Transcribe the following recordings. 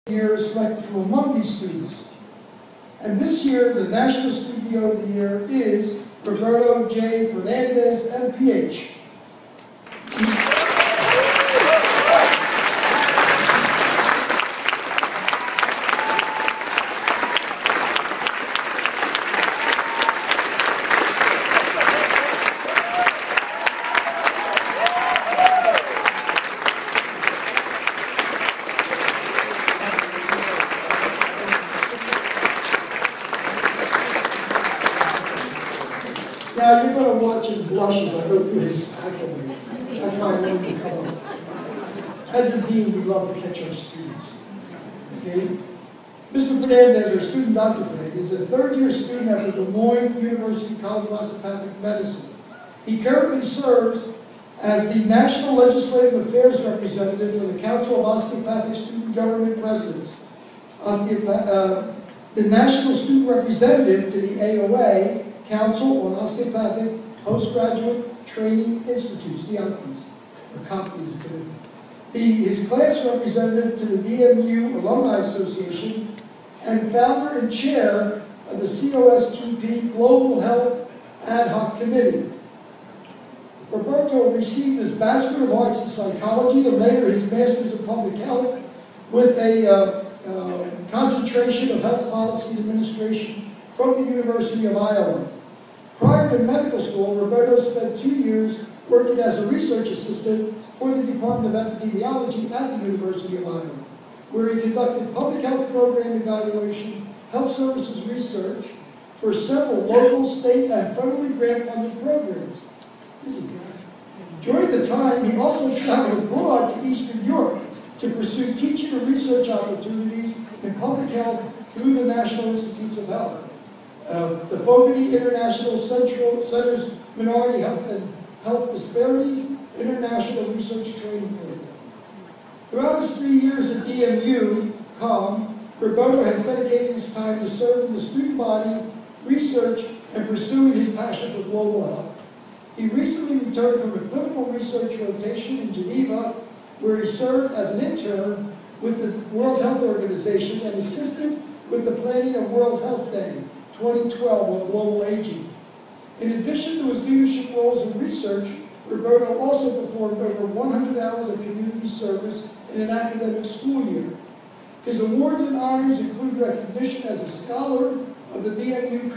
Year is selected from among these students. And this year, the National Student of the Year is Roberto J. Fernandez, MPH. Now you're going to watch him blush as I go through his accolades. That's why I wanted to come up. As a dean, we love to catch our students. Okay? Mr. Fernandez, or student Dr. Fernandez, is a third-year student at the Des Moines University College of Osteopathic Medicine. He currently serves as the National Legislative Affairs Representative for the Council of Osteopathic Student Government Presidents, the National Student Representative to the AOA, Council on Osteopathic Postgraduate Training Institutes, the OPTIs, or COPTIs. His class representative to the DMU Alumni Association, and founder and chair of the COSGP Global Health Ad Hoc Committee. Roberto received his Bachelor of Arts in Psychology and later his Master's of Public Health with a concentration of Health Policy Administration from the University of Iowa. Prior to medical school, Roberto spent 2 years working as a research assistant for the Department of Epidemiology at the University of Iowa, where he conducted public health program evaluation, health services research for several local, state, and federally grant-funded programs. During the time, he also traveled abroad to Eastern Europe to pursue teaching and research opportunities in public health through the National Institutes of Health, the Fogarty International Center's Minority Health and Health Disparities International Research Training Program. Throughout his 3 years at DMU, Roberto has dedicated his time to serve in the student body, research, and pursuing his passion for global health. He recently returned from a clinical research rotation in Geneva, where he served as an intern with the World Health Organization and assisted with the planning of World Health Day 2012 on global aging. In addition to his leadership roles in research, Roberto also performed over 100 hours of community service in an academic school year. His awards and honors include recognition as a scholar of the DMU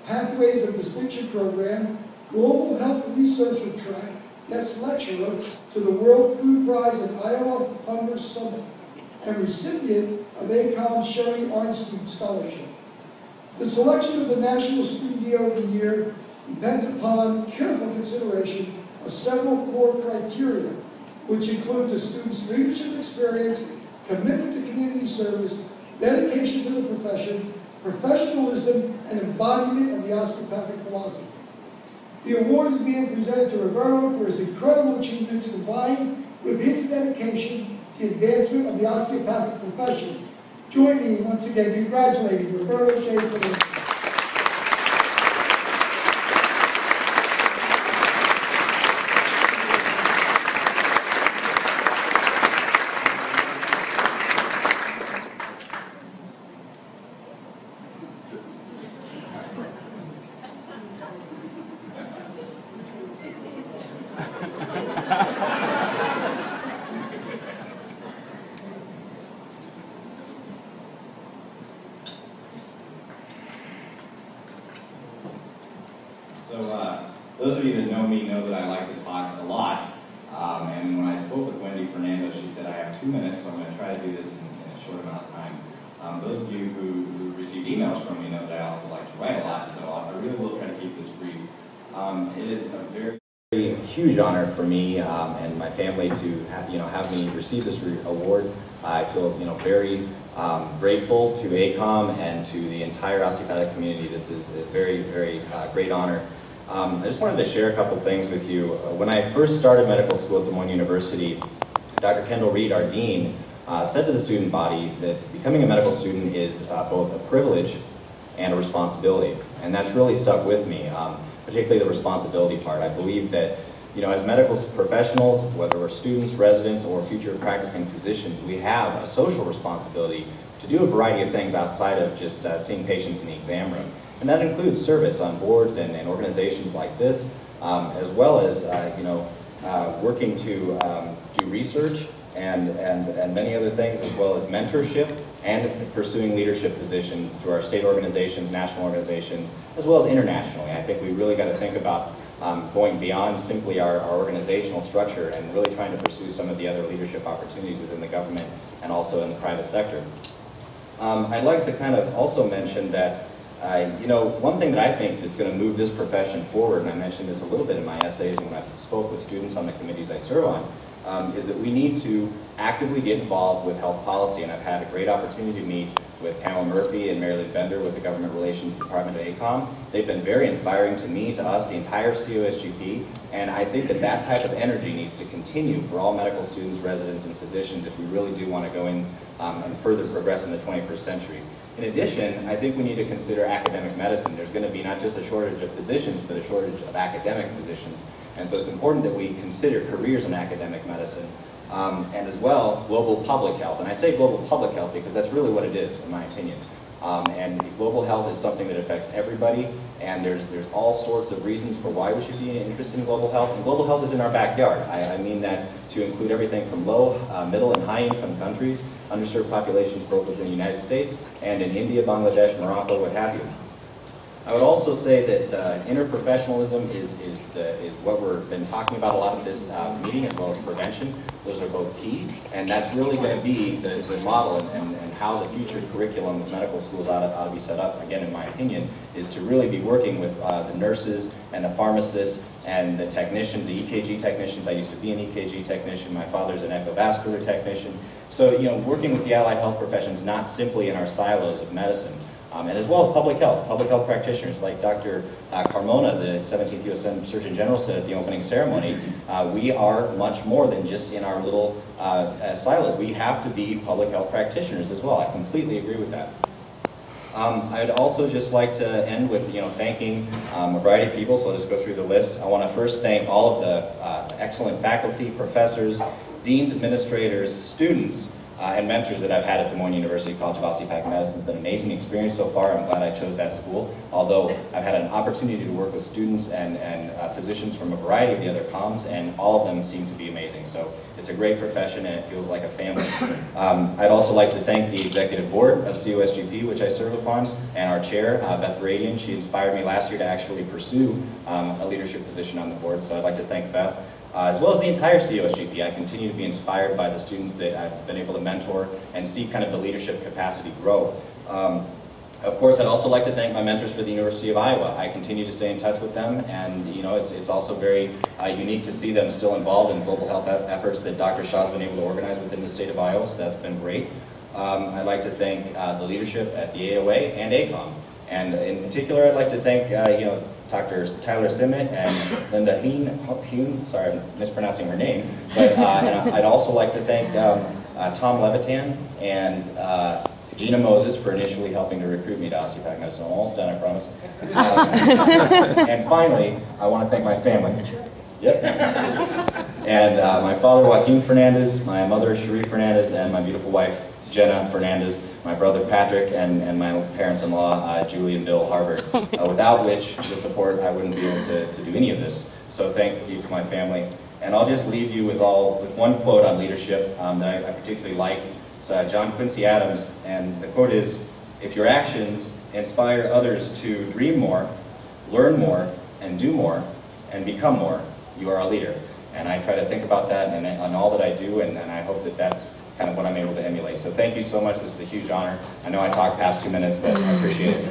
Pathways of Distinction Program, Global Health Researcher Track, guest lecturer to the World Food Prize and Iowa Hunger Summit, and recipient of ACOM's Sherry Arnstein Scholarship. The selection of the National Student of the Year depends upon careful consideration of several core criteria, which include the student's leadership experience, commitment to community service, dedication to the profession, professionalism, and embodiment of the osteopathic philosophy. The award is being presented to Roberto for his incredible achievements combined with his dedication to the advancement of the osteopathic profession. Join me once again congratulating Roberto J. Fernandez. So those of you that know me know that I like to talk a lot. And when I spoke with Wendy Fernandez, she said I have 2 minutes, so I'm going to try to do this in a short amount of time. Those of you who received emails from me know that I also like to write a lot, so I really will try to keep this brief. It is a very huge honor for me and my family to have me receive this award. I feel very grateful to ACOM and to the entire osteopathic community. This is a very, very great honor. I just wanted to share a couple things with you. When I first started medical school at Des Moines University, Dr. Kendall Reed, our dean, said to the student body that becoming a medical student is both a privilege and a responsibility. And that's really stuck with me, particularly the responsibility part. I believe that You know, as medical professionals, whether we're students, residents, or future practicing physicians, we have a social responsibility to do a variety of things outside of just seeing patients in the exam room. And that includes service on boards and organizations like this, as well as, working to do research and many other things, as well as mentorship and pursuing leadership positions through our state organizations, national organizations, as well as internationally. I think we really got to think about going beyond simply our organizational structure and really trying to pursue some of the other leadership opportunities within the government and also in the private sector. I'd like to kind of also mention that one thing that I think that's going to move this profession forward, and I mentioned this a little bit in my essays and when I spoke with students on the committees I serve on, is that we need to actively get involved with health policy. And I've had a great opportunity to meet with Pamela Murphy and Marilyn Bender with the Government Relations Department of ACOM. They've been very inspiring to me, to us, the entire COSGP, and I think that that type of energy needs to continue for all medical students, residents, and physicians if we really do want to go in and further progress in the 21st century. In addition, I think we need to consider academic medicine. There's going to be not just a shortage of physicians, but a shortage of academic physicians. And so it's important that we consider careers in academic medicine, and as well, global public health. And I say global public health because that's really what it is, in my opinion. And global health is something that affects everybody, and there's all sorts of reasons for why we should be interested in global health. And global health is in our backyard. I mean that to include everything from low, middle, and high-income countries, underserved populations both within the United States and in India, Bangladesh, Morocco, what have you. I would also say that interprofessionalism is what we've been talking about a lot of this meeting, as well as prevention. Those are both key, and that's really going to be the model and how the future curriculum of medical schools ought to be set up, again, in my opinion, is to really be working with the nurses and the pharmacists and the technicians, the EKG technicians. I used to be an EKG technician. My father's an echovascular technician. So, working with the allied health professions, not simply in our silos of medicine, and as well as public health practitioners like Dr. Carmona, the 17th U.S. Surgeon General, said at the opening ceremony, we are much more than just in our little silos. We have to be public health practitioners as well. I completely agree with that. I'd also just like to end with thanking a variety of people, so I'll just go through the list. I want to first thank all of the excellent faculty, professors, deans, administrators, students, and mentors that I've had at Des Moines University College of Osteopathic Medicine. It's been an amazing experience so far. I'm glad I chose that school, although I've had an opportunity to work with students and physicians from a variety of the other comms, and all of them seem to be amazing. So it's a great profession, and it feels like a family. I'd also like to thank the executive board of COSGP, which I serve upon, and our chair, Beth Radian. She inspired me last year to actually pursue a leadership position on the board, so I'd like to thank Beth. As well as the entire COSGP. I continue to be inspired by the students that I've been able to mentor and see kind of the leadership capacity grow. Of course, I'd also like to thank my mentors for the University of Iowa. I continue to stay in touch with them, and it's also very unique to see them still involved in global health efforts that Dr. Shaw's been able to organize within the state of Iowa, so that's been great. I'd like to thank the leadership at the AOA and ACOM. And in particular, I'd like to thank Dr. Tyler Simmet and Linda Hune, sorry, I'm mispronouncing her name, but and I'd also like to thank Tom Levitan and Gina Moses for initially helping to recruit me to osteopathic medicine. I'm almost done, I promise. And finally, I want to thank my family. Yep. And my father, Joaquin Fernandez, my mother, Cherie Fernandez, and my beautiful wife, Jenna Fernandez, my brother Patrick, and my parents-in-law, Julie and Bill Harvard, without which the support, I wouldn't be able to do any of this. So thank you to my family. And I'll just leave you with one quote on leadership that I particularly like. It's John Quincy Adams, and the quote is, "If your actions inspire others to dream more, learn more, and do more, and become more, you are a leader." And I try to think about that on all that I do, and I hope that that's kind of what I'm able to emulate. So thank you so much. This is a huge honor. I know I talked past 2 minutes, but I appreciate it.